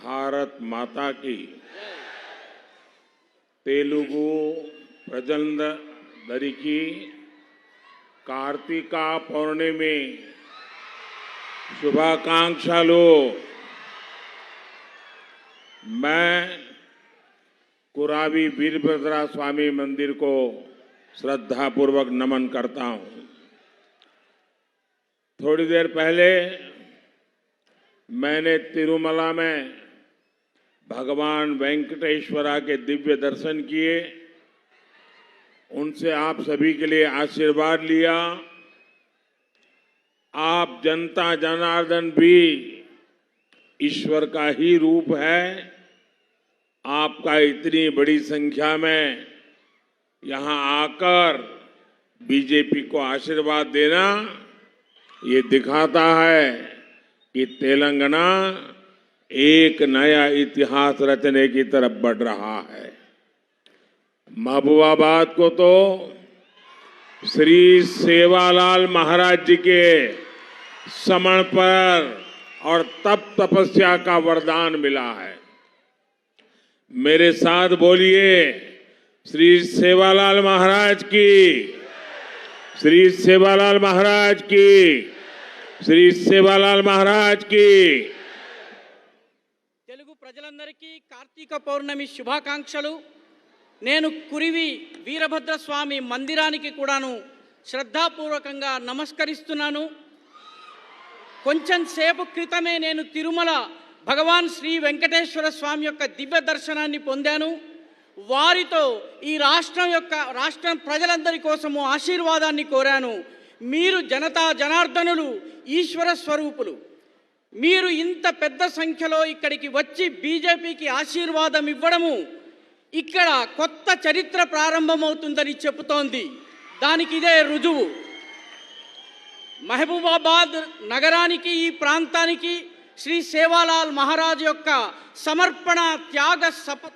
भारत माता की। तेलुगु प्रजंदरिकी कार्तिका पौर्णिमे शुभाकांक्षालु। मैं कुरावी वीरभद्रा स्वामी मंदिर को श्रद्धापूर्वक नमन करता हूं। थोड़ी देर पहले मैंने तिरुमला में भगवान वेंकटेश्वरा के दिव्य दर्शन किए, उनसे आप सभी के लिए आशीर्वाद लिया। आप जनता जनार्दन भी ईश्वर का ही रूप है। आपका इतनी बड़ी संख्या में यहां आकर बीजेपी को आशीर्वाद देना ये दिखाता है कि तेलंगाना एक नया इतिहास रचने की तरफ बढ़ रहा है। महबूबाबाद को तो श्री सेवालाल महाराज जी के समर्पण और तप तपस्या का वरदान मिला है। मेरे साथ बोलिए, श्री सेवालाल महाराज की, श्री सेवालाल महाराज की, श्री सेवालाल महाराज की। తెలుగు ప్రజలందరికీ కార్తీక పౌర్ణమి శుభాకాంక్షలు। నేను కురివి వీరభద్ర స్వామి మందిరానికి కూడాను శ్రద్ధాపూర్వకంగా నమస్కరిస్తున్నాను। కొంచెం సేపు క్రితమే నేను తిరుమల భగవాన్ శ్రీ వెంకటేశ్వర స్వామి యొక్క దివ్య దర్శనాన్ని పొందాను। వారితో ఈ రాష్ట్రం ప్రజలందరి కోసము ఆశీర్వాదాన్ని కోరాను। మీరు జనతా జనార్దనులు, ఈశ్వర స్వరూపులు। మీరు ఇంత పెద్ద సంఖ్యలో ఇక్కడికి వచ్చి బీజేపీకి ఆశీర్వాదం ఇవ్వడము ఇక్కడ కొత్త చరిత్ర ప్రారంభమవుతుందని చెబుతోంది। దానికి ఇదే రుజువు। మహబూబాబాద్ నగరానికి, ఈ ప్రాంతానికి శ్రీ సేవాలాల్ మహారాజ్ యొక్క సమర్పణ, త్యాగ,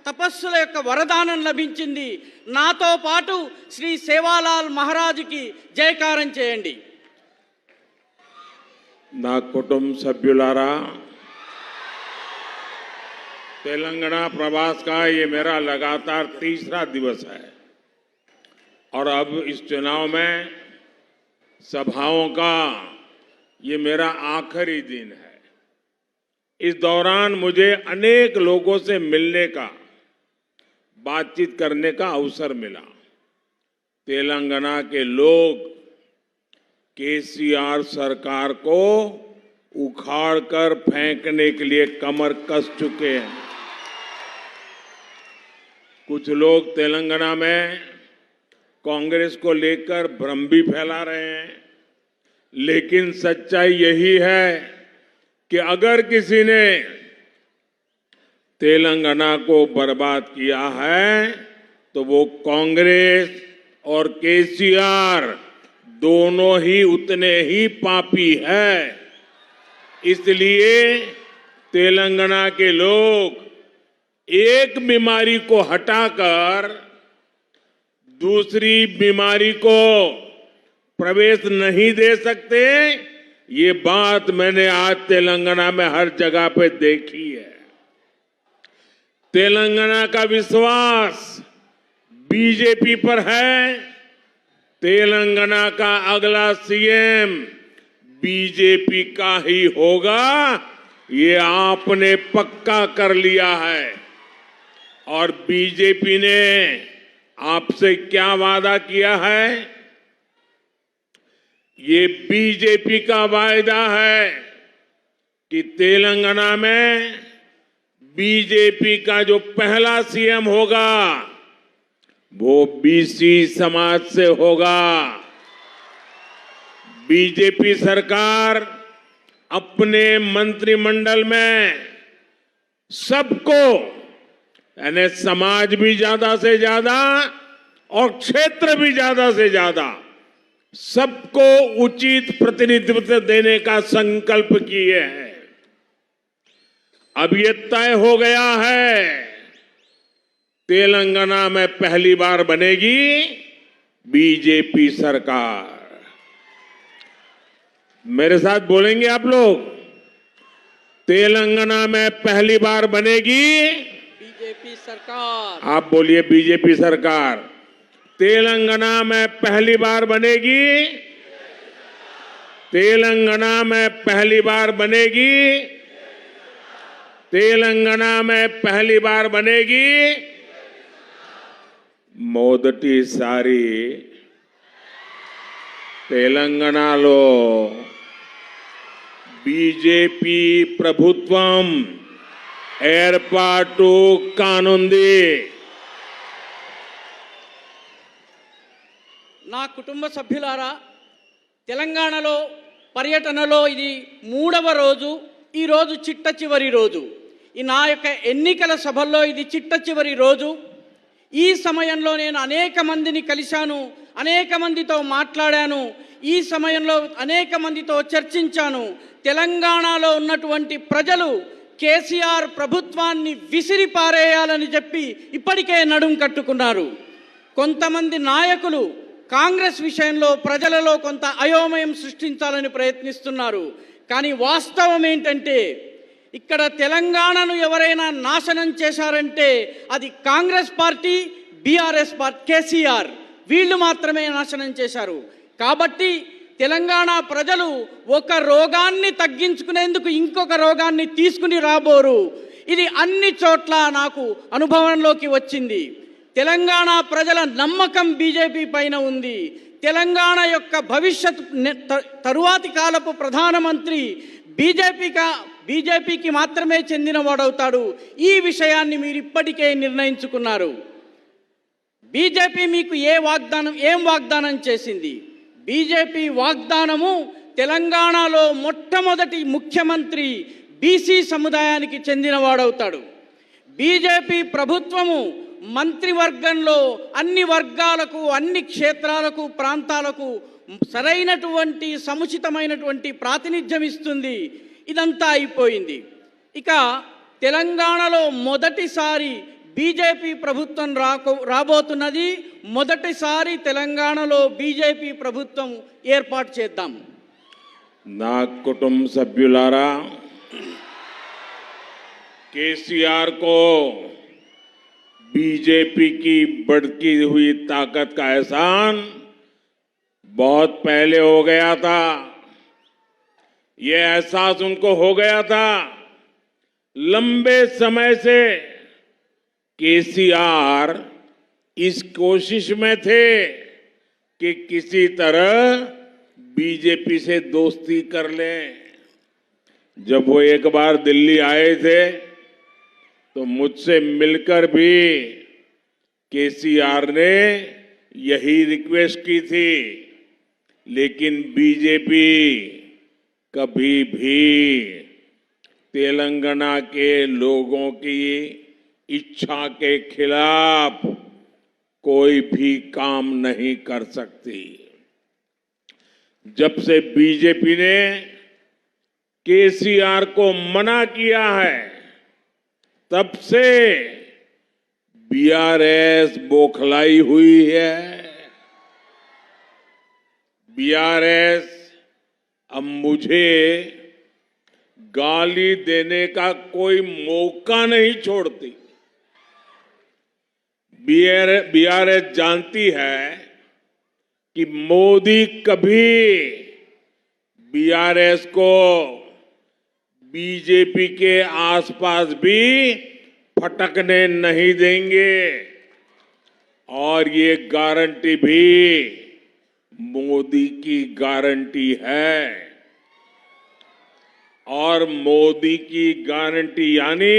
తపస్సుల యొక్క వరదానం లభించింది। నాతో పాటు శ్రీ సేవాలాల్ మహారాజ్కి జయకారం చేయండి। నా కుటుంబ సభ్యులారా, तेलंगाना प्रवास का ये मेरा लगातार तीसरा दिवस है और अब इस चुनाव में सभाओं का ये मेरा आखिरी दिन है। इस दौरान मुझे अनेक लोगों से मिलने का, बातचीत करने का अवसर मिला। तेलंगाना के लोग केसीआर सरकार को उखाड़कर फेंकने के लिए कमर कस चुके हैं। कुछ लोग तेलंगाना में कांग्रेस को लेकर भ्रम भी फैला रहे हैं, लेकिन सच्चाई यही है कि अगर किसी ने तेलंगाना को बर्बाद किया है तो वो कांग्रेस और केसीआर दोनों ही उतने ही पापी है। इसलिए तेलंगाना के लोग एक बीमारी को हटाकर दूसरी बीमारी को प्रवेश नहीं दे सकते। ये बात मैंने आज तेलंगाना में हर जगह पे देखी है। तेलंगाना का विश्वास बीजेपी पर है। तेलंगाना का अगला सीएम बीजेपी का ही होगा, ये आपने पक्का कर लिया है। और बीजेपी ने आपसे क्या वादा किया है? ये बीजेपी का वायदा है कि तेलंगाना में बीजेपी का जो पहला सीएम होगा वो बीसी समाज से होगा। बीजेपी सरकार अपने मंत्रिमंडल में सबको, यानी समाज भी ज्यादा से ज्यादा और क्षेत्र भी ज्यादा से ज्यादा, सबको उचित प्रतिनिधित्व देने का संकल्प किए हैं। अब ये तय हो गया है, तेलंगाना में पहली बार बनेगी बीजेपी सरकार। मेरे साथ बोलेंगे आप लोग? तेलंगाना में पहली बार बनेगी। बीजेपी सरकार। आप बोलिए बीजेपी सरकार। तेलंगाना में पहली बार बनेगी। तेलंगाना में पहली बार बनेगी। तेलंगाना में पहली बार बनेगी। మొదటిసారి తెలంగాణలో బీజేపీ ప్రభుత్వం ఏర్పాటు కానుంది. నా కుటుంబ సభ్యులారా, తెలంగాణలో పర్యటనలో ఇది 3వ రోజు. ఈ రోజు చిట్ట చివరి రోజు. ఈ నా యొక్క ఎన్నికల సభల్లో ఇది చిట్ట చివరి రోజు. ఈ సమయంలో నేను అనేక మందిని కలిశాను, అనేక మందితో మాట్లాడాను. ఈ సమయంలో అనేక మందితో చర్చించాను. తెలంగాణలో ఉన్నటువంటి ప్రజలు కేసీఆర్ ప్రభుత్వాన్ని విసిరిపారేయాలని చెప్పి ఇప్పటికే నడుం కట్టుకున్నారు. కొంతమంది నాయకులు కాంగ్రెస్ విషయంలో ప్రజలలో కొంత అయోమయం సృష్టించాలని ప్రయత్నిస్తున్నారు. కానీ వాస్తవం ఏంటంటే, ఇక్కడ తెలంగాణను ఎవరైనా నాశనం చేశారంటే అది Congress party, BRS party, KCR వీళ్ళు మాత్రమే నాశనం చేశారు. కాబట్టి తెలంగాణ ప్రజలు ఒక రోగాన్ని తగ్గించుకునేందుకు ఇంకొక రోగాన్ని తీసుకుని రాబోరు. ఇది అన్ని చోట్ల నాకు అనుభవంలోకి వచ్చింది. తెలంగాణ ప్రజల నమ్మకం బీజేపీ పైన ఉంది. తెలంగాణ యొక్క భవిష్యత్ తరువాతి కాలపు ప్రధానమంత్రి బీజేపీకి మాత్రమే చెందినవాడవుతాడు. ఈ విషయాన్ని మీరు ఇప్పటికే నిర్ణయించుకున్నారు. బీజేపీ మీకు ఏం వాగ్దానం చేసింది? బీజేపీ వాగ్దానము తెలంగాణలో మొట్టమొదటి ముఖ్యమంత్రి బీసీ సముదాయానికి చెందినవాడవుతాడు. బీజేపీ ప్రభుత్వము మంత్రివర్గంలో అన్ని వర్గాలకు, అన్ని క్షేత్రాలకు, ప్రాంతాలకు సరైనటువంటి సముచితమైనటువంటి ప్రాతినిధ్యం ఇస్తుంది. ఇదంతా అయిపోయింది. ఇక తెలంగాణలో మొదటిసారి బీజేపీ ప్రభుత్వం రాబోతున్నది. మొదటిసారి తెలంగాణలో బీజేపీ ప్రభుత్వం ఏర్పాటు చేద్దాం. నా కుటుంబ సభ్యులారా, केसीआर को बीजेपी की बढ़ती हुई ताकत का एहसान बहुत पहले हो गया था. ये एहसास उनको हो गया था. लंबे समय से केसीआर इस कोशिश में थे कि किसी तरह बीजेपी से दोस्ती कर लें. जब वो एक बार दिल्ली आए थे तो मुझसे मिलकर भी केसीआर ने यही रिक्वेस्ट की थी. लेकिन बीजेपी कभी भी तेलंगाना के लोगों की इच्छा के खिलाफ कोई भी काम नहीं कर सकती. जब से बीजेपी ने केसीआर को मना किया है, तब से बीआरएस बौखलाई हुई है. बीआरएस अब मुझे गाली देने का कोई मौका नहीं छोड़ती. बीआरएस जानती है कि मोदी कभी बीआरएस को बीजेपी के आसपास भी फटकने नहीं देंगे. और ये गारंटी भी मोदी की गारंटी है. और मोदी की गारंटी यानी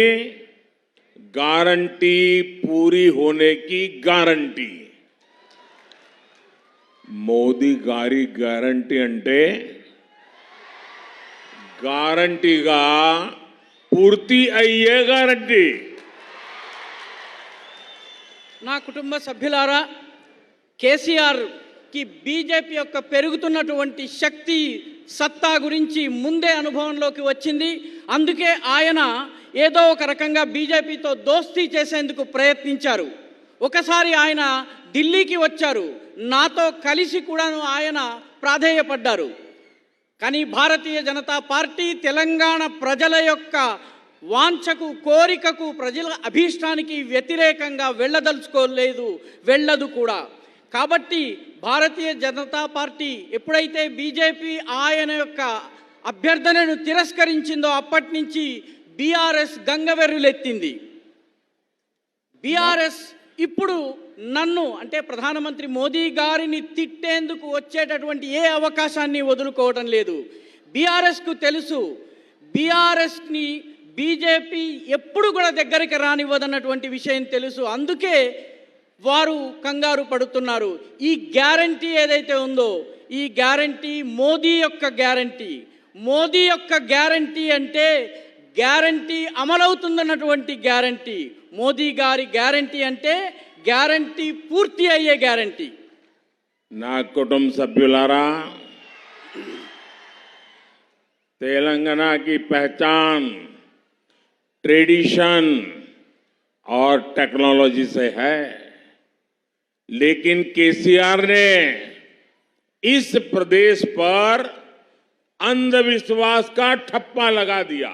गारंटी पूरी होने की गारंटी. మోదీ గారి గ్యారంటీ అంటే గ్యారంటీగా పూర్తి అయ్యే గ్యారంటీ. నా కుటుంబ సభ్యులారా, కేసీఆర్కి బీజేపీ యొక్క పెరుగుతున్నటువంటి శక్తి సత్తా గురించి ముందే అనుభవంలోకి వచ్చింది. అందుకే ఆయన ఏదో ఒక రకంగా బీజేపీతో దోస్తీ చేసేందుకు ప్రయత్నించారు. ఒకసారి ఆయన ఢిల్లీకి వచ్చారు. నాతో కలిసి కూడాను ఆయన ప్రాధేయపడ్డారు. కానీ భారతీయ జనతా పార్టీ తెలంగాణ ప్రజల యొక్క వాంఛకు, కోరికకు, ప్రజల అభీష్టానికి వ్యతిరేకంగా వెళ్ళదలుచుకోలేదు, వెళ్ళదు కూడా. కాబట్టి భారతీయ జనతా పార్టీ ఎప్పుడైతే బీజేపీ ఆయన యొక్క అభ్యర్థనను తిరస్కరించిందో అప్పటి నుంచి బీఆర్ఎస్ గంగవెర్రులెత్తింది. బీఆర్ఎస్ ఇప్పుడు నన్ను అంటే ప్రధానమంత్రి మోదీ గారిని తిట్టేందుకు వచ్చేటటువంటి ఏ అవకాశాన్ని వదులుకోవడం లేదు. బీఆర్ఎస్కు తెలుసు, బీఆర్ఎస్ని బీజేపీ ఎప్పుడు కూడా దగ్గరికి రానివ్వదన్నటువంటి విషయం తెలుసు. అందుకే వారు కంగారు పడుతున్నారు. ఈ గ్యారంటీ ఏదైతే ఉందో ఈ గ్యారంటీ మోదీ యొక్క గ్యారంటీ. మోదీ యొక్క గ్యారంటీ అంటే గ్యారంటీ అమలవుతుందన్నటువంటి గ్యారంటీ. మోదీ గారి గ్యారంటీ అంటే గ్యారంటీ పూర్తి అయ్యే గ్యారంటీ. నా కుటుంబ సభ్యులారా, तेलंगाना की पहचान ट्रेडिशन और टेक्नोलॉजी से है, लेकिन केसीआर ने इस प्रदेश पर अंधविश्वास का ठप्पा लगा दिया।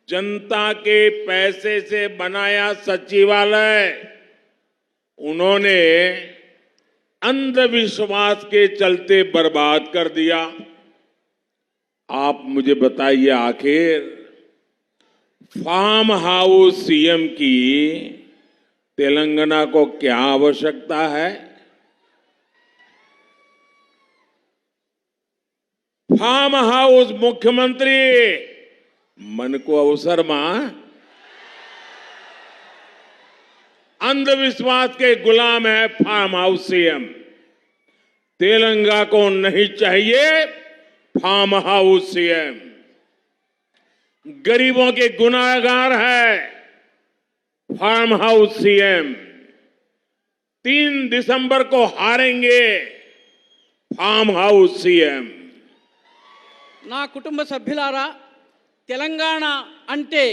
जनता के पैसे से बनाया सचिवालय उन्होंने अंधविश्वास के चलते बर्बाद कर दिया। आप मुझे बताइए, आखिर फार्म हाउस सीएम की तेलंगाना को क्या आवश्यकता है? फार्म हाउस मुख्यमंत्री मन को अवसर मां, अंधविश्वास के गुलाम है फार्म हाउस सीएम। तेलंगाना को नहीं चाहिए फार्म हाउस सीएम। गरीबों के गुनाहगार है फार्म हाउस सीएम। 3 दिसंबर को हारेंगे फार्म हाउस सीएम। నా కుటుంబ సభ్యులారా, తెలంగాణ అంటే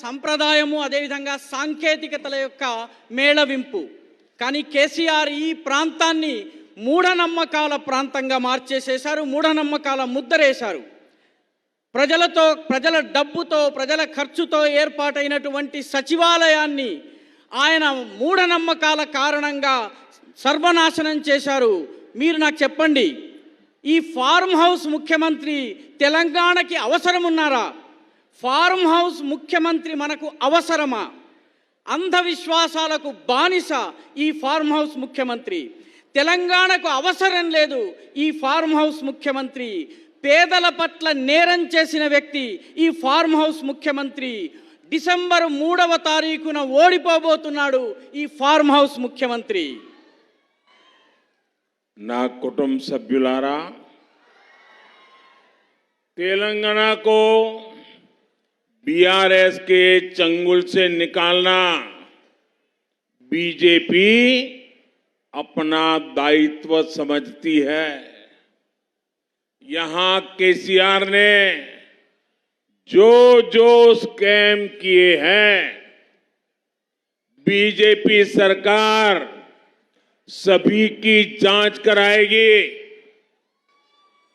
సంప్రదాయము అదేవిధంగా సాంకేతికతల యొక్క మేళవింపు. కానీ కేసీఆర్ ఈ ప్రాంతాన్ని మూఢనమ్మకాల ప్రాంతంగా మార్చేసేశారు, మూఢనమ్మకాల ముద్దరేశారు. ప్రజల డబ్బుతో, ప్రజల ఖర్చుతో ఏర్పాటైనటువంటి సచివాలయాన్ని ఆయన మూఢనమ్మకాల కారణంగా సర్వనాశనం చేశారు. మీరు నాకు చెప్పండి, ఈ ఫార్మ్ హౌస్ ముఖ్యమంత్రి తెలంగాణకి అవసరం ఉన్నారా? ఫార్మ్ హౌస్ ముఖ్యమంత్రి మనకు అవసరమా? అంధవిశ్వాసాలకు బానిస ఈ ఫార్మ్ హౌస్ ముఖ్యమంత్రి. తెలంగాణకు అవసరం లేదు ఈ ఫార్మ్ హౌస్ ముఖ్యమంత్రి. పేదల పట్ల నేరం చేసిన వ్యక్తి ఈ ఫార్మ్ హౌస్ ముఖ్యమంత్రి. డిసెంబర్ 3వ తారీఖున ఓడిపోబోతున్నాడు ఈ ఫార్మ్ హౌస్ ముఖ్యమంత్రి. నా కుటుంబ సభ్యులారా, तेलंगाना को बीआरएस के चंगुल से निकालना बीजेपी अपना दायित्व समझती है। यहां केसीआर ने जो जो स्कैम किए हैं, बीजेपी सरकार सभी की जांच कराएगी।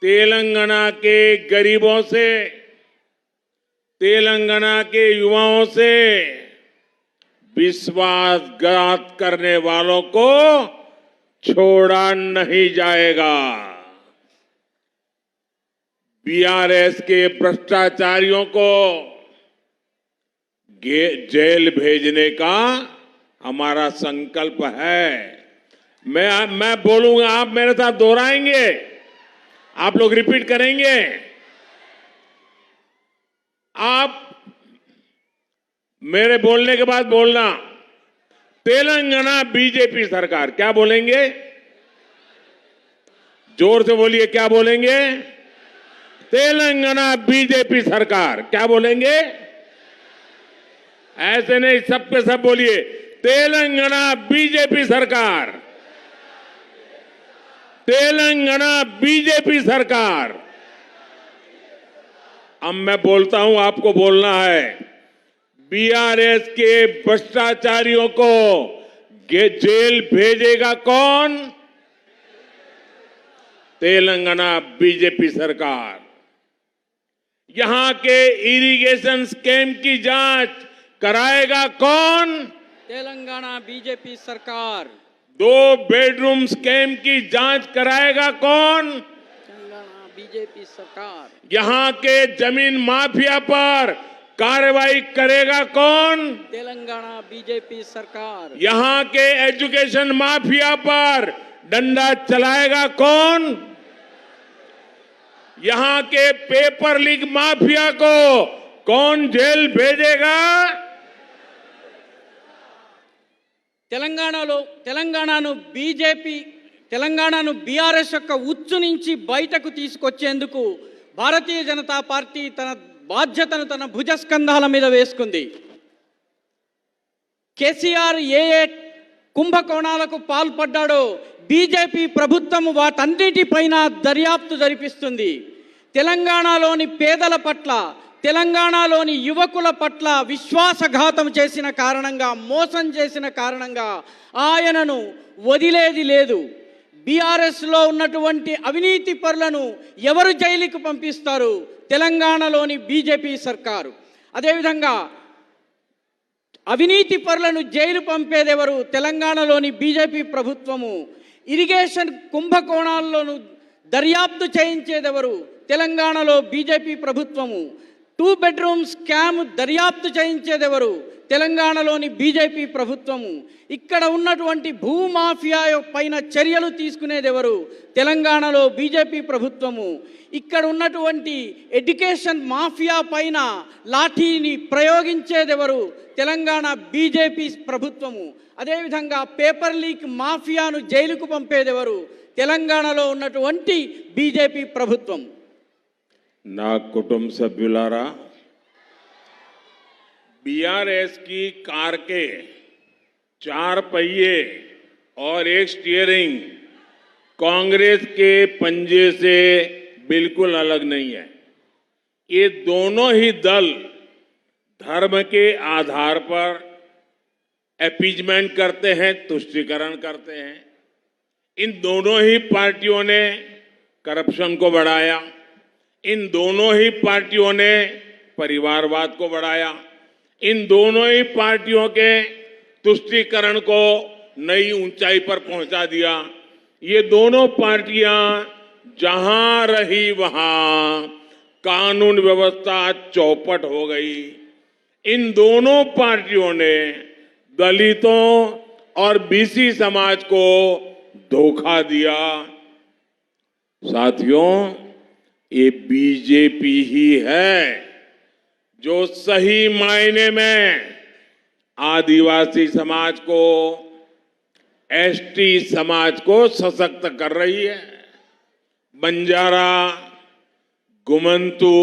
तेलंगाना के गरीबों से, तेलंगाना के युवाओं से विश्वासघात करने वालों को छोड़ा नहीं जाएगा। बीआरएस के भ्रष्टाचारियों को जेल भेजने का हमारा संकल्प है। मैं बोलूंगा, आप मेरे साथ दोहराएंगे, आप लोग रिपीट करेंगे। आप मेरे बोलने के बाद बोलना, तेलंगाना बीजेपी सरकार। क्या बोलेंगे? जोर से बोलिए, क्या बोलेंगे? तेलंगाना बीजेपी सरकार। क्या बोलेंगे? ऐसे नहीं, सब पे सब बोलिए, तेलंगाना बीजेपी सरकार, तेलंगाना बीजेपी सरकार। अब मैं बोलता हूं, आपको बोलना है। बीआरएस के भ्रष्टाचारियों को जेल भेजेगा कौन? तेलंगाना बीजेपी सरकार। यहां के इरिगेशन स्कीम की जांच कराएगा कौन? तेलंगाना बीजेपी सरकार। 2 बेडरूम स्कीम की जांच कराएगा कौन? तेलंगाना बीजेपी सरकार। यहां के जमीन माफिया पर कार्रवाई करेगा कौन? तेलंगाना बीजेपी सरकार। यहां के एजुकेशन माफिया पर डंडा चलाएगा कौन? यहां के पेपर लीक माफिया को कौन जेल भेजेगा? తెలంగాణను బీఆర్ఎస్ యొక్క ఉచ్చు నుంచి బయటకు తీసుకొచ్చేందుకు భారతీయ జనతా పార్టీ తన బాధ్యతను తన భుజస్కంధాల మీద వేసుకుంది. కేసీఆర్ ఏ కుంభకోణాలకు పాల్పడ్డాడో బీజేపీ ప్రభుత్వం వాటన్నిటిపైన దర్యాప్తు జరిపిస్తుంది. తెలంగాణలోని పేదల పట్ల, తెలంగాణలోని యువకుల పట్ల విశ్వాసఘాతం చేసిన కారణంగా, మోసం చేసిన కారణంగా ఆయనను వదిలేది లేదు. బీఆర్ఎస్లో ఉన్నటువంటి అవినీతి పరులను ఎవరు జైలుకు పంపిస్తారు? తెలంగాణలోని బీజేపీ సర్కారు. అదేవిధంగా అవినీతి పరులను జైలు పంపేదెవరు? తెలంగాణలోని బీజేపీ ప్రభుత్వము. ఇరిగేషన్ కుంభకోణాల్లోనూ దర్యాప్తు చేయించేదెవరు? తెలంగాణలో బీజేపీ ప్రభుత్వము. 2 బెడ్రూమ్ స్కామ్ దర్యాప్తు చేయించేదెవరు? తెలంగాణలోని బీజేపీ ప్రభుత్వము. ఇక్కడ ఉన్నటువంటి భూమాఫియా పైన చర్యలు తీసుకునేదెవరు? తెలంగాణలో బీజేపీ ప్రభుత్వము. ఇక్కడ ఉన్నటువంటి ఎడ్యుకేషన్ మాఫియా పైన లాఠీని ప్రయోగించేదెవరు? తెలంగాణ బీజేపీ ప్రభుత్వము. అదేవిధంగా పేపర్ లీక్ మాఫియాను జైలుకు పంపేదెవరు? తెలంగాణలో ఉన్నటువంటి బీజేపీ ప్రభుత్వం. నా కుటుంబ సభ్యులారా, बीआरएस की कार के 4 पहिए और एक स्टीयरिंग कांग्रेस के पंजे से बिल्कुल अलग नहीं है. ये दोनों ही दल धर्म के आधार पर अपीजमेंट करते हैं, तुष्टीकरण करते हैं. इन दोनों ही पार्टियों ने करप्शन को बढ़ाया. इन दोनों ही पार्टियों ने परिवारवाद को बढ़ाया. इन दोनों ही पार्टियों के तुष्टीकरण को नई ऊंचाई पर पहुंचा दिया. ये दोनों पार्टियां जहां रही वहां कानून व्यवस्था चौपट हो गई. इन दोनों पार्टियों ने दलितों और बीसी समाज को धोखा दिया. साथियों, ये बीजेपी ही है जो सही मायने में आदिवासी समाज को, एसटी समाज को सशक्त कर रही है. बंजारा, गुमंतु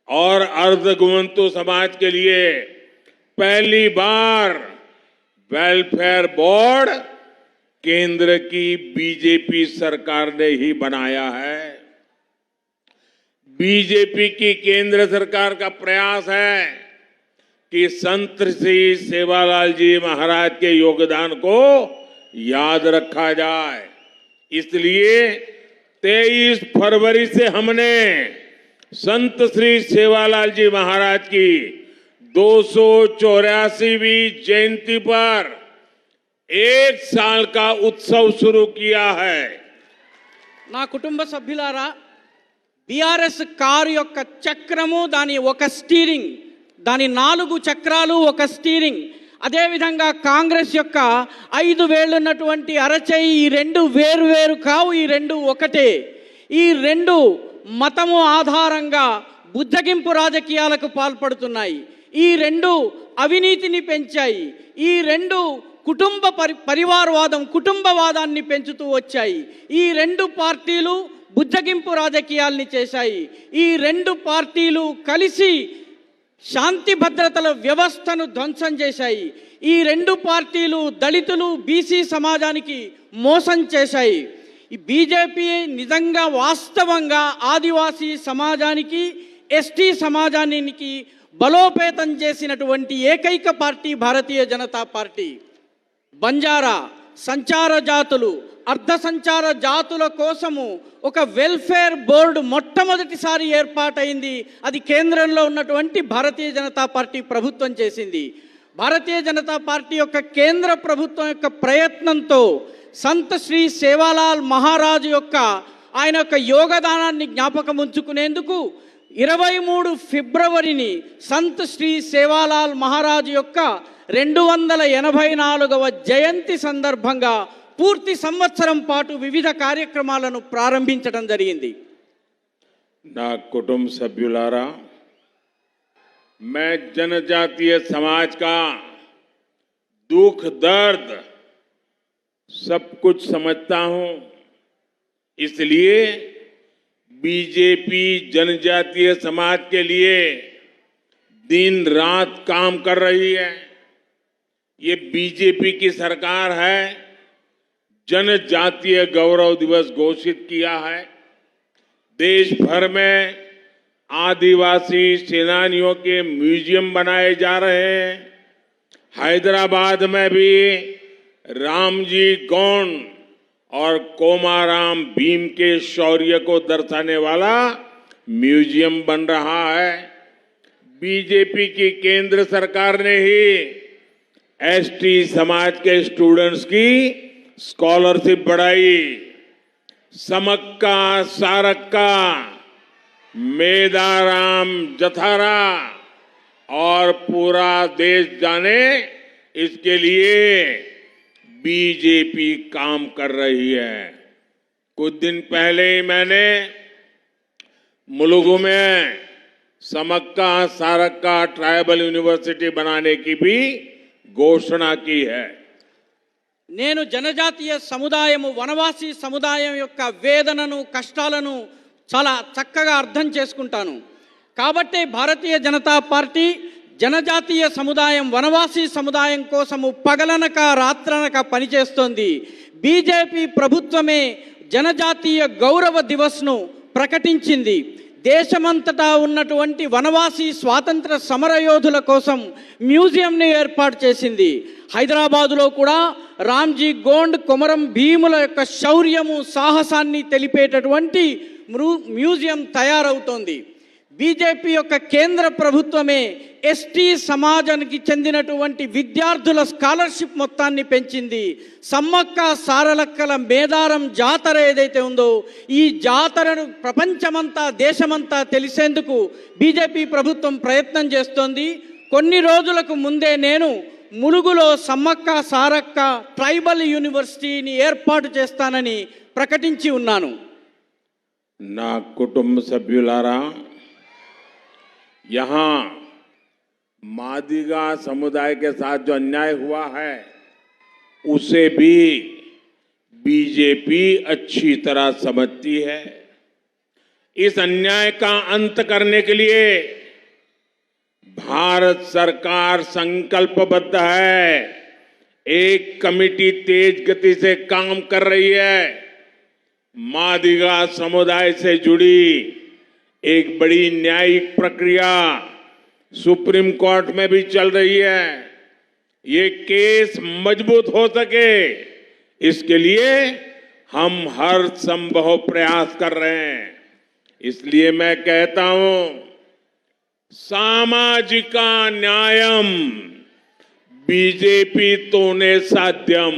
और अर्ध गुमंतु समाज के लिए पहली बार वेलफेयर बोर्ड केंद्र की बीजेपी सरकार ने ही बनाया है. बीजेपी की केंद्र सरकार का प्रयास है कि संत श्री सेवालाल जी महाराज के योगदान को याद रखा जाए. इसलिए 23 फरवरी से हमने संत श्री सेवालाल जी महाराज की 284वीं जयंती पर 1 साल का उत्सव शुरू किया है. నా కుటుంబ సభ్యులారా, బీఆర్ఎస్ కారు యొక్క చక్రము, దాని ఒక స్టీరింగ్, దాని 4 చక్రాలు, ఒక స్టీరింగ్. అదేవిధంగా కాంగ్రెస్ యొక్క 5 వేళ్ళు ఉన్నటువంటి అరచేయి, ఈ 2 వేరు కావు, ఈ 2 ఒకటే. ఈ 2 మతము ఆధారంగా బుద్ధగింపు రాజకీయాలకు పాల్పడుతున్నాయి. ఈ 2 అవినీతిని పెంచాయి. ఈ 2 కుటుంబ పరివారవాదం, కుటుంబవాదాన్ని పెంచుతూ వచ్చాయి. ఈ 2 పార్టీలు బుద్ధగింపు రాజకీయాల్ని చేశాయి. ఈ 2 పార్టీలు కలిసి శాంతి భద్రతల వ్యవస్థను ధ్వంసం చేశాయి. ఈ 2 పార్టీలు దళితులు, బీసీ సమాజానికి మోసం చేశాయి. ఈ బీజేపీ నిజంగా వాస్తవంగా ఆదివాసీ సమాజానికి, ఎస్టీ సమాజానికి బలోపేతం చేసినటువంటి ఏకైక పార్టీ భారతీయ జనతా పార్టీ. బంజారా, సంచార జాతులు, అర్ధ సంచార జాతుల కోసము ఒక వెల్ఫేర్ బోర్డు మొట్టమొదటిసారి ఏర్పాటైంది. అది కేంద్రంలో ఉన్నటువంటి భారతీయ జనతా పార్టీ ప్రభుత్వం చేసింది. భారతీయ జనతా పార్టీ యొక్క కేంద్ర ప్రభుత్వం యొక్క ప్రయత్నంతో సంత్ శ్రీ సేవాలాల్ మహారాజ్ యొక్క ఆయన యొక్క యోగదానాన్ని జ్ఞాపకం ఉంచుకునేందుకు 23 ఫిబ్రవరిని సంత్ శ్రీ సేవాలాల్ మహారాజ్ యొక్క 284వ జయంతి సందర్భంగా పూర్తి సంవత్సరం పాటు వివిధ కార్యక్రమాలను ప్రారంభించడం జరిగింది. నా కుటుంబ సభ్యులారా, मैं जनजातीय समाज का दुख दर्द सब कुछ समझता हूं. इसलिए बीजेपी जनजातीय समाज के लिए दिन रात काम कर रही है. ये बीजेपी की सरकार है. जनजातीय गौरव दिवस घोषित किया है. देश भर में आदिवासी सेनानियों के म्यूजियम बनाए जा रहे हैं. हैदराबाद में भी रामजी गोंड और कोमाराम भीम के शौर्य को दर्शाने वाला म्यूजियम बन रहा है. बीजेपी की केंद्र सरकार ने ही एसटी समाज के स्टूडेंट्स की स्कॉलरशिप बढ़ाई. समक्का, सारक्का, मेदाराम, जथारा और पूरा देश जाने, इसके लिए बीजेपी काम कर रही है. कुछ दिन पहले ही मैंने मुलुगु में समक्का सारक्का ट्राइबल यूनिवर्सिटी बनाने की भी घोषणा की है. నేను జనజాతీయ సముదాయము, వనవాసి సముదాయం యొక్క వేదనను, కష్టాలను చాలా చక్కగా అర్థం చేసుకుంటాను. కాబట్టే భారతీయ జనతా పార్టీ జనజాతీయ సముదాయం, వనవాసి సముదాయం కోసము పగలనక రాత్రనక పనిచేస్తోంది. బీజేపీ ప్రభుత్వమే జనజాతీయ గౌరవ దివస్ను ప్రకటించింది. దేశమంతటా ఉన్నటువంటి వనవాసి స్వాతంత్ర సమరయోధుల కోసం మ్యూజియంని ఏర్పాటు చేసింది. హైదరాబాదులో కూడా రామ్జీ గోండ్, కొమరం భీముల యొక్క శౌర్యము, సాహసాన్ని తెలిపేటటువంటి మ్యూజియం తయారవుతోంది. బీజేపీ యొక్క కేంద్ర ప్రభుత్వమే ఎస్టీ సమాజానికి చెందినటువంటి విద్యార్థుల స్కాలర్షిప్ మొత్తాన్ని పెంచింది. సమ్మక్క సారలక్కల మేదారం జాతర ఏదైతే ఉందో, ఈ జాతరను ప్రపంచమంతా, దేశమంతా తెలిసేందుకు బీజేపీ ప్రభుత్వం ప్రయత్నం చేస్తోంది. కొన్ని రోజులకు ముందే నేను ములుగులో సమ్మక్క సారక్క ట్రైబల్ యూనివర్సిటీని ఏర్పాటు చేస్తానని ప్రకటించి ఉన్నాను. నా కుటుంబ సభ్యులారా, यहाँ मादिगा समुदाय के साथ जो अन्याय हुआ है, उसे भी बीजेपी अच्छी तरह समझती है. इस अन्याय का अंत करने के लिए भारत सरकार संकल्पबद्ध है. एक कमेटी तेज गति से काम कर रही है. मादिगा समुदाय से जुड़ी एक बड़ी न्यायिक प्रक्रिया सुप्रीम कोर्ट में भी चल रही है. ये केस मजबूत हो सके, इसके लिए हम हर संभव प्रयास कर रहे हैं. इसलिए मैं कहता हूं, सामाजिक न्यायम बीजेपी तोने साध्यम.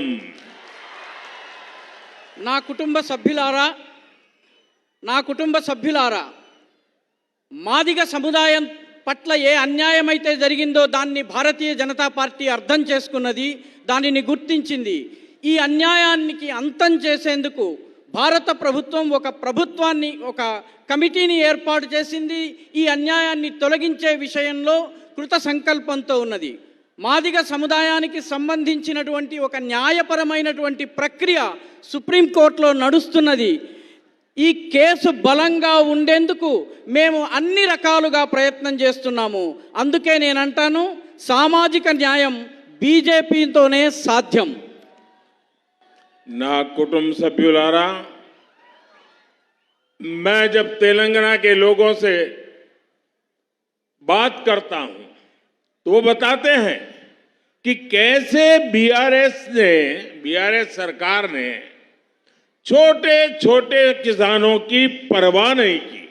నా కుటుంబ సభ్యులారా, మాదిగ సముదాయం పట్ల ఏ అన్యాయమైతే జరిగిందో దాన్ని భారతీయ జనతా పార్టీ అర్థం చేసుకున్నది, దానిని గుర్తించింది. ఈ అన్యాయానికి అంతం చేసేందుకు భారత ప్రభుత్వం ఒక కమిటీని ఏర్పాటు చేసింది. ఈ అన్యాయాన్ని తొలగించే విషయంలో కృత సంకల్పంతో ఉన్నది. మాదిగ సముదాయానికి సంబంధించినటువంటి ఒక న్యాయపరమైనటువంటి ప్రక్రియ సుప్రీంకోర్టులో నడుస్తున్నది. ఈ కేసు బలంగా ఉండేందుకు మేము అన్ని రకాలుగా ప్రయత్నం చేస్తున్నాము. అందుకే నేను అంటాను, సామాజిక న్యాయం బీజేపీతోనే సాధ్యం. నా కుటుంబ సభ్యులారా, मैं जब तेलंगाना के लोगों से बात करता हूं तो वो बताते हैं कि कैसे बीआरएस सरकार ने छोटे छोटे किसानों की परवाह नहीं की।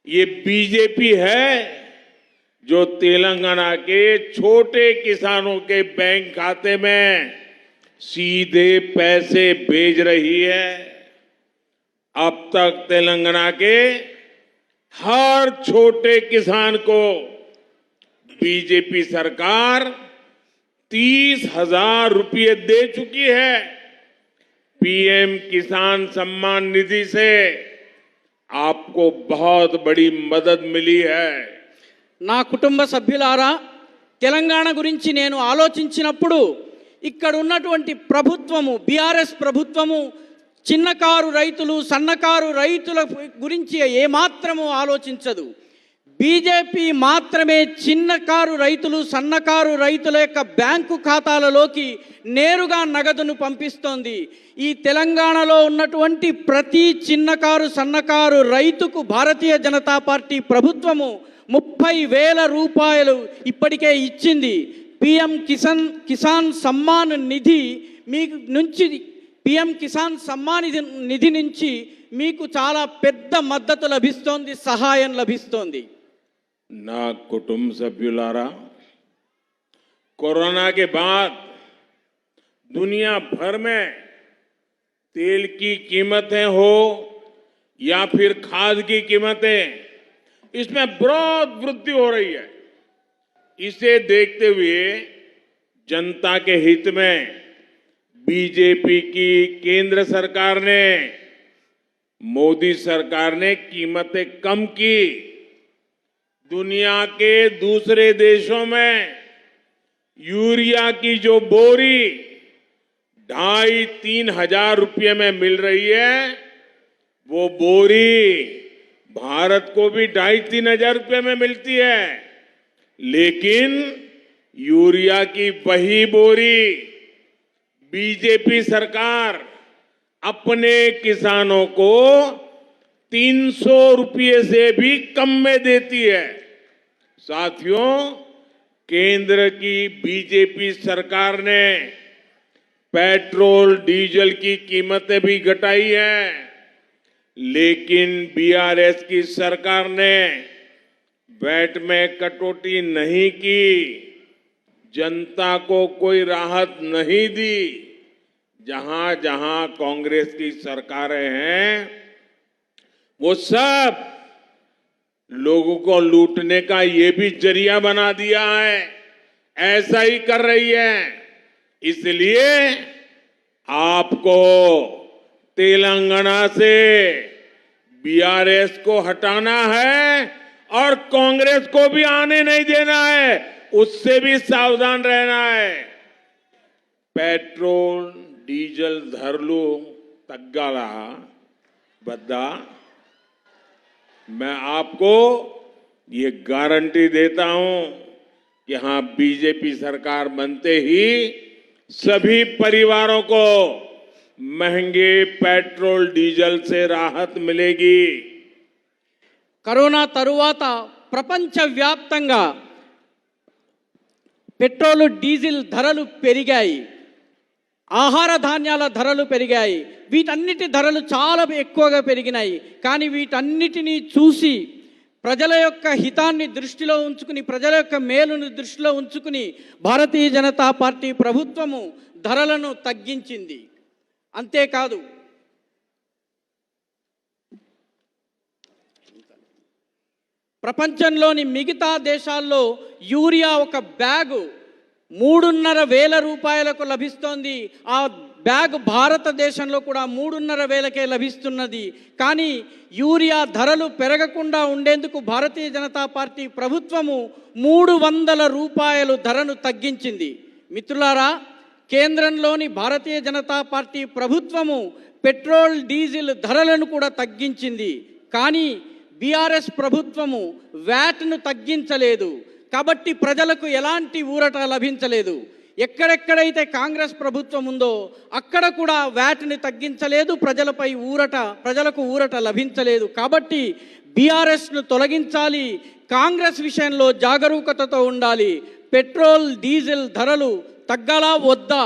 ये बीजेपी है जो तेलंगाना के छोटे किसानों के बैंक खाते में सीधे पैसे भेज रही है। अब तक तेलंगाना के हर छोटे किसान को बीजेपी सरकार 30,000 रुपये दे चुकी है। पीएम किसान सम्मान निधि से आपको बहुत बड़ी मदद मिली है। నా కుటుంబ సభ్యులారా, తెలంగాణ గురించి నేను ఆలోచించినప్పుడు ఇక్కడ ఉన్నటువంటి ప్రభుత్వము, బీఆర్ఎస్ ప్రభుత్వము చిన్నకారు రైతులు, సన్నకారు రైతుల గురించి ఏమాత్రము ఆలోచించదు. బీజేపీ మాత్రమే చిన్నకారు రైతులు, సన్నకారు రైతుల యొక్క బ్యాంకు ఖాతాలలోకి నేరుగా నగదును పంపిస్తోంది. ఈ తెలంగాణలో ఉన్నటువంటి ప్రతి చిన్నకారు, సన్నకారు రైతుకు భారతీయ జనతా పార్టీ ప్రభుత్వము 30,000 రూపాయలు ఇప్పటికే ఇచ్చింది. పిఎం కిసాన్ సమ్మాన్ నిధి మీకు నుంచి, పిఎం కిసాన్ సమ్మాన్ నిధి నుంచి మీకు చాలా పెద్ద మద్దతు లభిస్తోంది, సహాయం లభిస్తోంది. ना कुटुंब सभ्युलारा, कोरोना के बाद दुनिया भर में तेल की कीमतें हो या फिर खाद की कीमतें, इसमें बहुत वृद्धि हो रही है। इसे देखते हुए जनता के हित में बीजेपी की केंद्र सरकार ने, मोदी सरकार ने कीमतें कम की। दुनिया के दूसरे देशों में यूरिया की जो बोरी 2,500-3 हजार रुपये में मिल रही है, वो बोरी भारत को भी 2,500-3 हजार रुपये में मिलती है। लेकिन यूरिया की वही बोरी बीजेपी सरकार अपने किसानों को 300 रुपये से भी कम में देती है। साथियों, केंद्र की बीजेपी सरकार ने पेट्रोल डीजल की कीमतें भी घटाई हैं, लेकिन बीआरएस की सरकार ने वैट में कटौती नहीं की, जनता को कोई राहत नहीं दी। जहां जहां कांग्रेस की सरकारें हैं, वो सब लोगों को लूटने का ये भी जरिया बना दिया है। ऐसा ही कर रही है। इसलिए आपको तेलंगाना से बीआरएस को हटाना है और कांग्रेस को भी आने नहीं देना है, उससे भी सावधान रहना है। पेट्रोल डीजल धरलू तग्गाला बद्दा, मैं आपको ये गारंटी देता हूं कि हां, बीजेपी सरकार बनते ही सभी परिवारों को महंगे पेट्रोल डीजल से राहत मिलेगी। కరోనా తరువాత ప్రపంచవ్యాప్తంగా పెట్రోల్, డీజిల్ ధరలు పెరిగాయి, ఆహార ధాన్యాల ధరలు పెరిగాయి, వీటన్నిటి ధరలు చాలా ఎక్కువగా పెరిగినాయి. కానీ వీటన్నిటినీ చూసి ప్రజల యొక్క హితాన్ని దృష్టిలో ఉంచుకుని, ప్రజల యొక్క మేలును దృష్టిలో ఉంచుకుని భారతీయ జనతా పార్టీ ప్రభుత్వము ధరలను తగ్గించింది. అంతేకాదు, ప్రపంచంలోని మిగతా దేశాల్లో యూరియా ఒక బ్యాగు 3,500 రూపాయలకు లభిస్తోంది. ఆ బ్యాగ్ భారతదేశంలో కూడా 3,500కే లభిస్తున్నది. కానీ యూరియా ధరలు పెరగకుండా ఉండేందుకు భారతీయ జనతా పార్టీ ప్రభుత్వము 300 రూపాయలు ధరను తగ్గించింది. మిత్రులారా, కేంద్రంలోని భారతీయ జనతా పార్టీ ప్రభుత్వము పెట్రోల్, డీజిల్ ధరలను కూడా తగ్గించింది. కానీ బీఆర్ఎస్ ప్రభుత్వము వ్యాట్ను తగ్గించలేదు. కాబట్టి ప్రజలకు ఎలాంటి ఊరట లభించలేదు. ఎక్కడెక్కడైతే కాంగ్రెస్ ప్రభుత్వం ఉందో అక్కడ కూడా వ్యాట్ని తగ్గించలేదు, ప్రజలకు ఊరట లభించలేదు. కాబట్టి బీఆర్ఎస్ను తొలగించాలి, కాంగ్రెస్ విషయంలో జాగరూకతతో ఉండాలి. పెట్రోల్ డీజిల్ ధరలు తగ్గాలా వద్దా?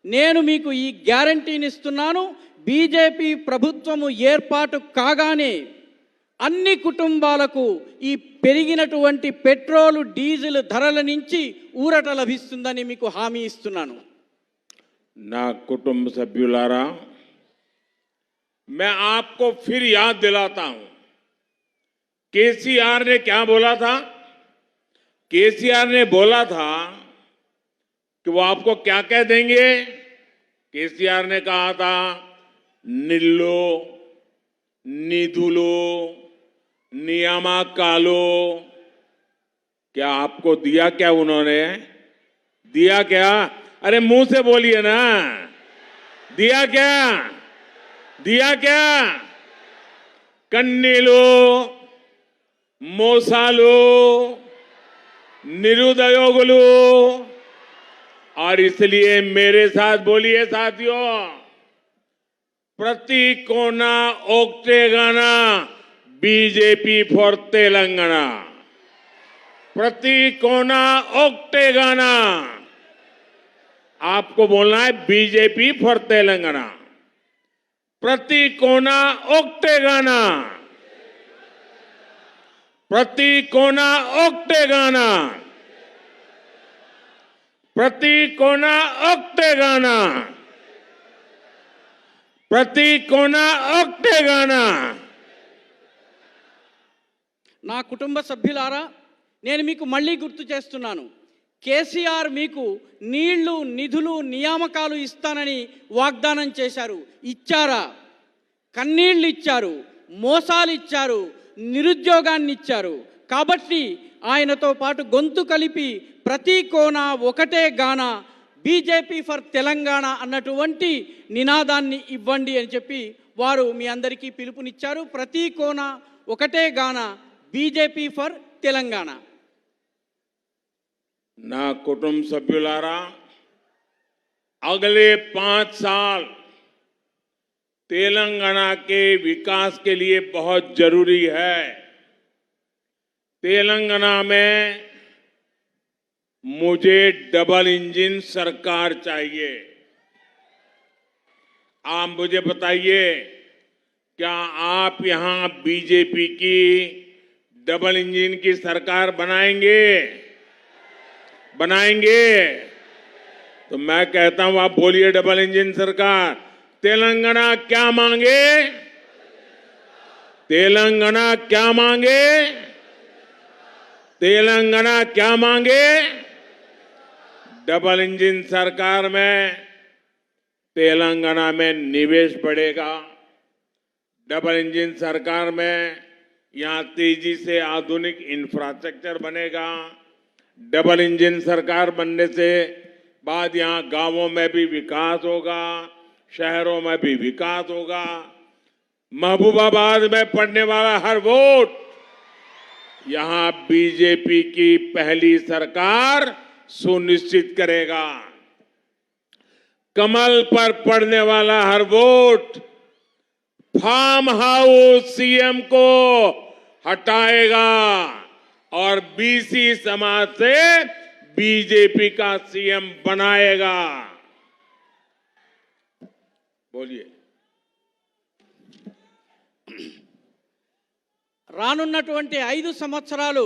నేను మీకు ఈ గ్యారంటీని ఇస్తున్నాను. బీజేపీ ప్రభుత్వము ఏర్పాటు కాగానే అన్ని కుటుంబాలకు ఈ పెరిగినటువంటి పెట్రోల్ డీజిల్ ధరల నుంచి ఊరట లభిస్తుందని మీకు హామీ ఇస్తున్నాను. ना कुटुंब सभ्युलारा, मैं आपको फिर याद दिलाता हूं, केसीआर ने क्या बोला था? केसीआर ने बोला था कि वो आपको क्या कह देंगे? केसीआर ने कहा था निल्लो, निधुलो, नियामा कालो। क्या आपको दिया? क्या उन्होंने दिया? क्या? अरे मुंह से बोलिए ना, दिया क्या? दिया क्या? कन्नीलो, मोसालो, निरुदयोगुलू। और इसलिए मेरे साथ बोलिए साथियों, प्रति कोना ओक्टेगाना बीजेपी फॉर तेलंगाना, प्रति कोना ओक्टेगाना। आपको बोलना है बीजेपी फॉर तेलंगाना, प्रति कोना ओक्टेगाना, प्रति कोना ओक्टेगाना, प्रति कोना ओक्टेगाना, प्रति कोना ओक्टेगाना। నా కుటుంబ సభ్యులారా, నేను మీకు మళ్ళీ గుర్తు చేస్తున్నాను. కేసీఆర్ మీకు నీళ్లు, నిధులు, నియామకాలు ఇస్తానని వాగ్దానం చేశారు. ఇచ్చారా? కన్నీళ్లు ఇచ్చారు, మోసాలు ఇచ్చారు, నిరుద్యోగాన్ని ఇచ్చారు. కాబట్టి ఆయనతో పాటు గొంతు కలిపి ప్రతి కోన ఒకటే గాన బీజేపీ ఫర్ తెలంగాణ అన్నటువంటి నినాదాన్ని ఇవ్వండి అని చెప్పి వారు మీ అందరికీ పిలుపునిచ్చారు. ప్రతి కోన ఒకటే గాన బీజేపీ ఫర్ తెలంగాణ. ना कुटुंब सभ्युलारा, अगले 5 साल तेलंगाना के विकास के लिए बहुत जरूरी है। तेलंगाना में मुझे डबल इंजन सरकार चाहिए। आप मुझे बताइए, क्या आप यहां बीजेपी की डबल इंजन की सरकार बनाएंगे? बनाएंगे? तो मैं कहता हूं, आप बोलिए डबल इंजन सरकार। तेलंगाना क्या मांगे? तेलंगाना क्या मांगे? तेलंगाना क्या मांगे? डबल इंजन सरकार में तेलंगाना में निवेश बढ़ेगा। डबल इंजन सरकार में यहां तेजी से आधुनिक इंफ्रास्ट्रक्चर बनेगा। डबल इंजन सरकार बनने से बाद यहां गांवों में भी विकास होगा, शहरों में भी विकास होगा। महबूबाबाद में पड़ने वाला हर वोट यहां बीजेपी की पहली सरकार सुनिश्चित करेगा। कमल पर पड़ने वाला हर वोट फार्म हाउस सीएम को हटाएगा और बीसी समाज से बीजेपी का सीएम बनाएगा। बोलिए। రానున్నటువంటి 5 సంవత్సరాలు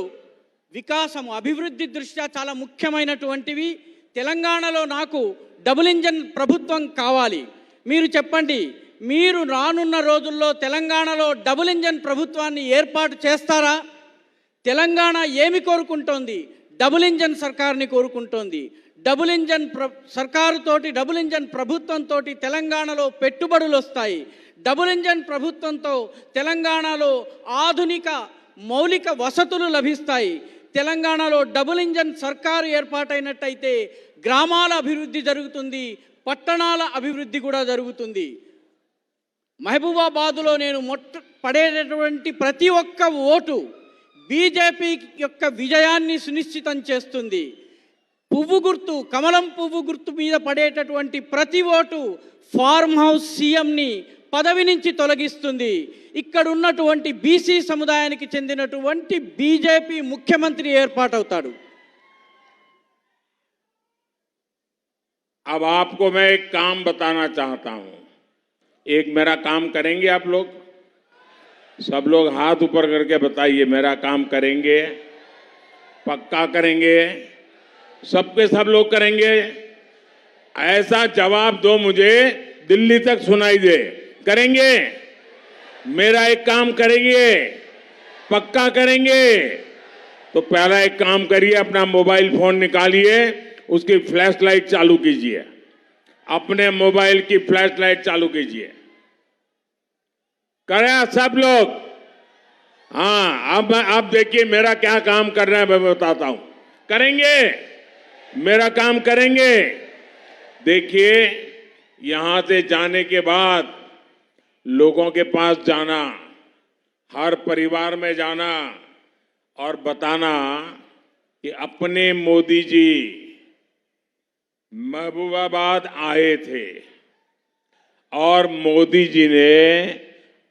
వికాసము, అభివృద్ధి దృష్ట్యా చాలా ముఖ్యమైనటువంటివి. తెలంగాణలో నాకు డబుల్ ఇంజన్ ప్రభుత్వం కావాలి. మీరు చెప్పండి, మీరు రానున్న రోజుల్లో తెలంగాణలో డబుల్ ఇంజన్ ప్రభుత్వాన్ని ఏర్పాటు చేస్తారా? తెలంగాణ ఏమి కోరుకుంటోంది? డబుల్ ఇంజన్ సర్కార్ని కోరుకుంటోంది. డబుల్ ఇంజన్ సర్కారుతోటి, డబుల్ ఇంజన్ ప్రభుత్వంతో తెలంగాణలో పెట్టుబడులు వస్తాయి. డబుల్ ఇంజన్ ప్రభుత్వంతో తెలంగాణలో ఆధునిక మౌలిక వసతులు లభిస్తాయి. తెలంగాణలో డబుల్ ఇంజన్ సర్కారు ఏర్పాటైనట్టయితే గ్రామాల అభివృద్ధి జరుగుతుంది, పట్టణాల అభివృద్ధి కూడా జరుగుతుంది. మహబూబాబాదులో నేను పడేటటువంటి ప్రతి ఒక్క ఓటు బీజేపీ యొక్క విజయాన్ని సునిశ్చితం చేస్తుంది. పువ్వు గుర్తు, కమలం పువ్వు గుర్తు మీద పడేటటువంటి ప్రతి ఓటు ఫార్మ్ హౌస్ సీఎంని పదవి నుంచి తొలగిస్తుంది. ఇక్కడ ఉన్నటువంటి బీసీ సముదాయానికి చెందినటువంటి బీజేపీ ముఖ్యమంత్రి ఏర్పాటవుతాడు. अब आपको मैं एक काम बताना चाहता हूं। एक मेरा काम करेंगे आप लोग? सब लोग हाथ ऊपर करके बताइए, मेरा काम करेंगे? पक्का करेंगे? सबके सब लोग करेंगे? ऐसा जवाब दो मुझे, दिल्ली तक सुनाई दे। करेंगे? मेरा एक काम करेंगे? पक्का करेंगे? तो पहला एक काम करिए, अपना मोबाइल फोन निकालिए, उसकी फ्लैश लाइट चालू कीजिए। अपने मोबाइल की फ्लैश लाइट चालू कीजिए। करें सब लोग? हाँ, अब आप देखिए मेरा क्या काम कर रहे हैं, मैं बताता हूं। करेंगे? मेरा काम करेंगे? देखिए, यहां से जाने के बाद लोगों के पास जाना, हर परिवार में जाना और बताना कि अपने मोदी जी महबूबाबाद आए थे और मोदी जी ने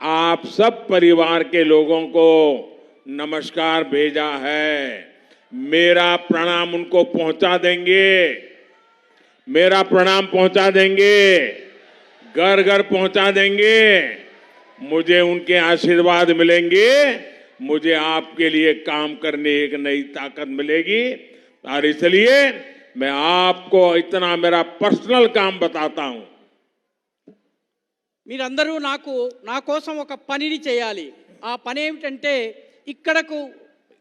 आप सब परिवार के लोगों को नमस्कार भेजा है। मेरा प्रणाम उनको पहुंचा देंगे, मेरा प्रणाम पहुंचा देंगे, घर घर पहुंचा देंगे। मुझे उनके आशीर्वाद मिलेंगे, मुझे आपके लिए काम करने एक नई ताकत मिलेगी। और इसलिए मैं आपको इतना मेरा पर्सनल काम बताता हूं। మీరందరూ నా కోసం ఒక పనిని చేయాలి. ఆ పని ఏమిటంటే, ఇక్కడకు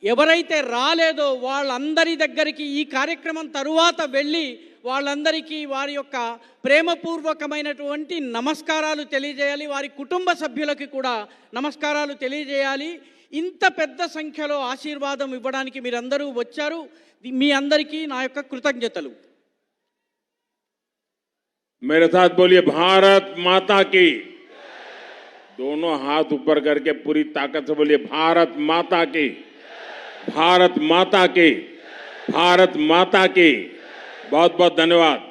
ఎవరైతే రాలేదో వాళ్ళందరి దగ్గరికి ఈ కార్యక్రమం తరువాత వెళ్ళి వాళ్ళందరికీ వారి యొక్క ప్రేమపూర్వకమైనటువంటి నమస్కారాలు తెలియజేయాలి. వారి కుటుంబ సభ్యులకి కూడా నమస్కారాలు తెలియజేయాలి. ఇంత పెద్ద సంఖ్యలో ఆశీర్వాదం ఇవ్వడానికి మీరందరూ వచ్చారు. మీ అందరికీ నా యొక్క కృతజ్ఞతలు. मेरे साथ बोलिए, भारत माता की। दोनों हाथ ऊपर करके पूरी ताकत से बोलिए, भारत माता की, भारत माता की, भारत माता की। बहुत बहुत धन्यवाद।